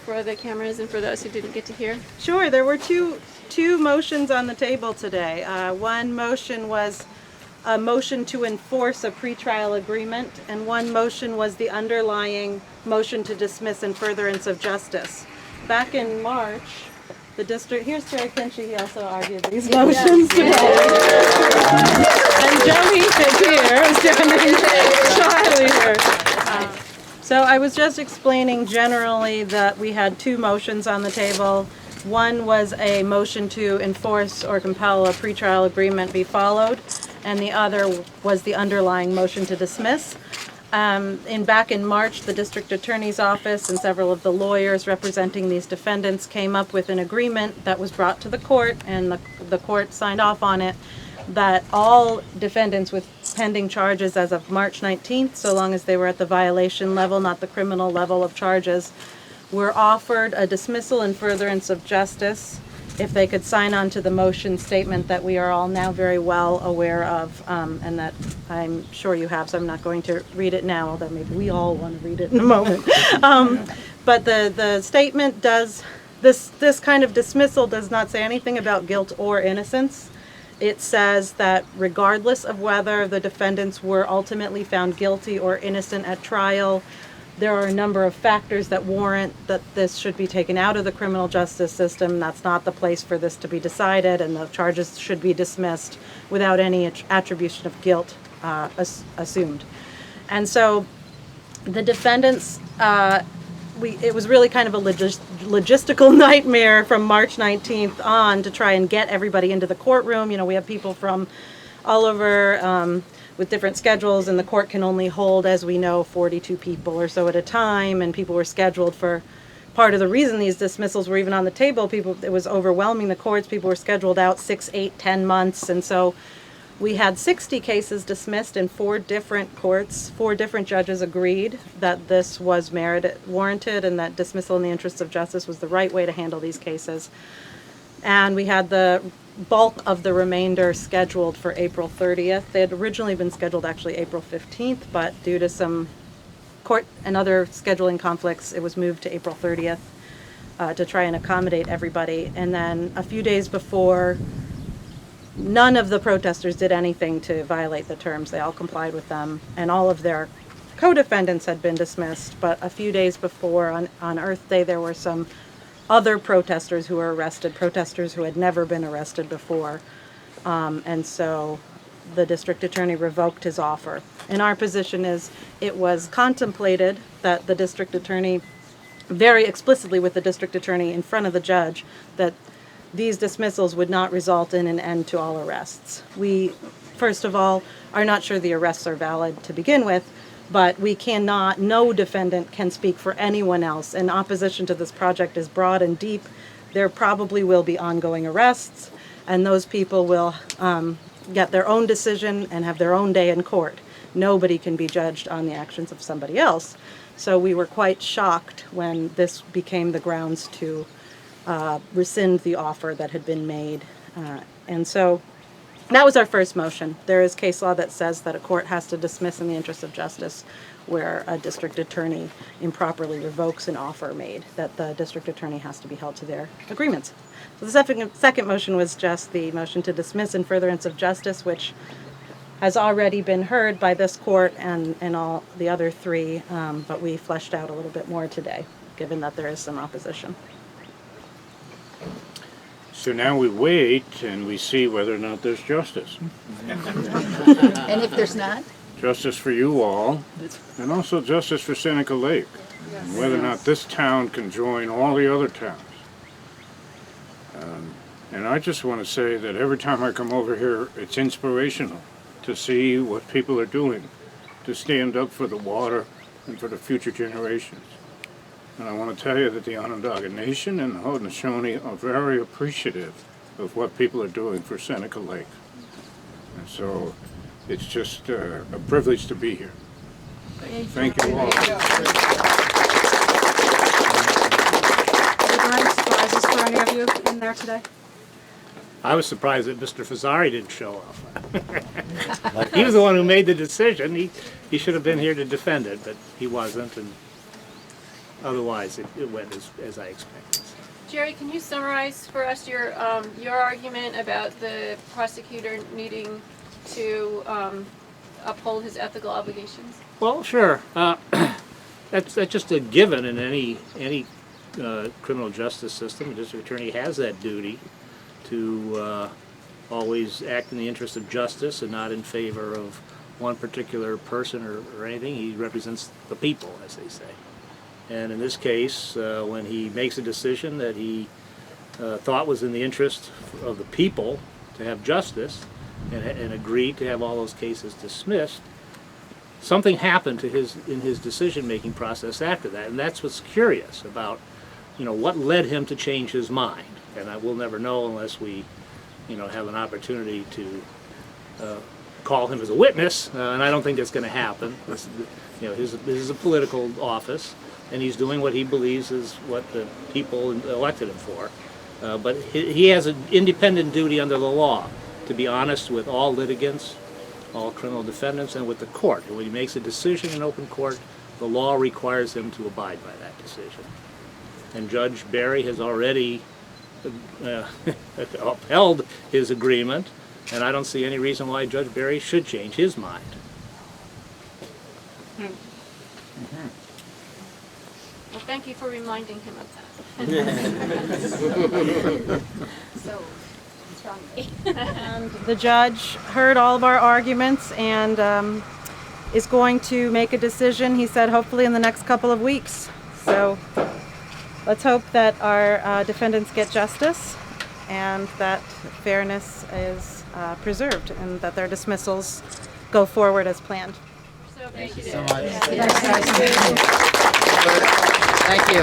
for the cameras and for those who didn't get to hear? Sure. There were two motions on the table today. One motion was a motion to enforce a pretrial agreement, and one motion was the underlying motion to dismiss in furtherance of justice. Back in March, the district, here's Jerry Kinchy, he also argued these motions today. And Joe Heath is here, Charlie here. So I was just explaining generally that we had two motions on the table. One was a motion to enforce or compel a pretrial agreement be followed, and the other was the underlying motion to dismiss. Back in March, the district attorney's office and several of the lawyers representing these defendants came up with an agreement that was brought to the court, and the court signed off on it, that all defendants with pending charges as of March 19th, so long as they were at the violation level, not the criminal level of charges, were offered a dismissal in furtherance of justice if they could sign on to the motion statement that we are all now very well aware of, and that I'm sure you have, so I'm not going to read it now, although maybe we all want to read it in a moment. But the statement does, this kind of dismissal does not say anything about guilt or innocence. It says that regardless of whether the defendants were ultimately found guilty or innocent at trial, there are a number of factors that warrant that this should be taken out of the criminal justice system. That's not the place for this to be decided, and the charges should be dismissed without any attribution of guilt assumed. And so the defendants, it was really kind of a logistical nightmare from March 19th on to try and get everybody into the courtroom. You know, we have people from all over with different schedules, and the court can only hold, as we know, 42 people or so at a time, and people were scheduled for, part of the reason these dismissals were even on the table, it was overwhelming the courts, people were scheduled out 6, 8, 10 months, and so we had 60 cases dismissed in 4 different courts. 4 different judges agreed that this was warranted, and that dismissal in the interests of justice was the right way to handle these cases. And we had the bulk of the remainder scheduled for April 30th. They had originally been scheduled actually April 15th, but due to some court and other scheduling conflicts, it was moved to April 30th to try and accommodate everybody. And then a few days before, none of the protesters did anything to violate the terms. They all complied with them, and all of their co-defendants had been dismissed. But a few days before, on Earth Day, there were some other protesters who were arrested, protesters who had never been arrested before. And so the district attorney revoked his offer. And our position is it was contemplated that the district attorney, very explicitly with the district attorney in front of the judge, that these dismissals would not result in an end to all arrests. We, first of all, are not sure the arrests are valid to begin with, but we cannot, no defendant can speak for anyone else. And opposition to this project is broad and deep. There probably will be ongoing arrests, and those people will get their own decision and have their own day in court. Nobody can be judged on the actions of somebody else. So we were quite shocked when this became the grounds to rescind the offer that had been made. And so that was our first motion. There is case law that says that a court has to dismiss in the interest of justice where a district attorney improperly revokes an offer made, that the district attorney has to be held to their agreements. So the second motion was just the motion to dismiss in furtherance of justice, which has already been heard by this court and all the other 3, but we fleshed out a little bit more today, given that there is some opposition. So now we wait and we see whether or not there's justice. And if there's not? Justice for you all, and also justice for Seneca Lake. And whether or not this town can join all the other towns. And I just want to say that every time I come over here, it's inspirational to see what people are doing to stand up for the water and for the future generations. And I want to tell you that the Onondaga Nation and the Haudenosaunee are very appreciative of what people are doing for Seneca Lake. And so it's just a privilege to be here. Thank you all. Were there any surprises for any of you in there today? I was surprised that Mr. Fazzary didn't show up. He was the one who made the decision. He should have been here to defend it, but he wasn't. And otherwise it went as I expected. Jerry, can you summarize for us your argument about the prosecutor needing to uphold his ethical obligations? Well, sure. That's just a given in any criminal justice system. The district attorney has that duty to always act in the interest of justice and not in favor of one particular person or anything. He represents the people, as they say. And in this case, when he makes a decision that he thought was in the interest of the people to have justice and agreed to have all those cases dismissed, something happened to in his decision-making process after that, and that's what's curious about, what led him to change his mind. And I will never know unless we, have an opportunity to call him as a witness, and I don't think that's going to happen. This is a political office, and he's doing what he believes is what the people elected him for. But he has an independent duty under the law to be honest with all litigants, all criminal defendants, and with the court. And when he makes a decision in open court, the law requires him to abide by that decision. And Judge Barry has already upheld his agreement, and I don't see any reason why Judge Barry should change his mind. Well, thank you for reminding him of that. So strongly. And the judge heard all of our arguments and is going to make a decision, he said, hopefully in the next couple of weeks. So let's hope that our defendants get justice and that fairness is preserved and that their dismissals go forward as planned. So appreciative. So much. Yes, guys. Thank you.